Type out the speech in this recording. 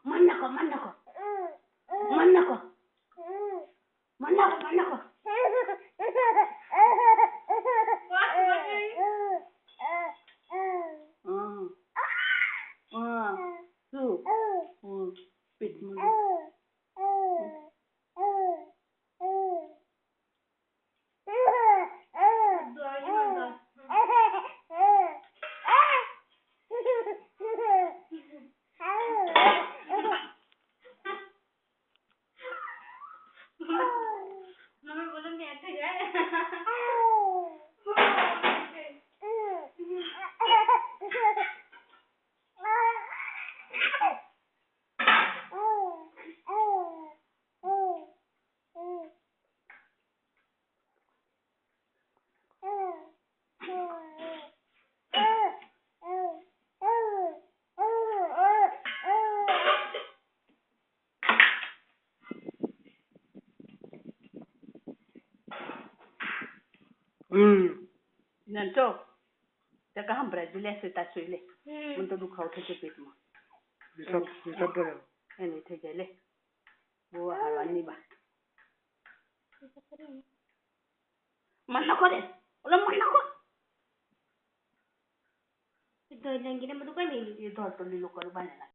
મન નકો મન નકો મન નકો મન નકો મન નકો શું પેટમાં મમ્મી બોલો ને થઈ જાય નંતો તે કહા બ્રેડ લે સે તાસુઈ લે મને તો દુખાવો થશે પેટમાં એને થઈ જાય લે બહુ હાલવાની બા મન નકો રે ઓલો મન નકો તો લંગીને બધું કઈ નહીં એ ધોળ તો લીલો કરું બાને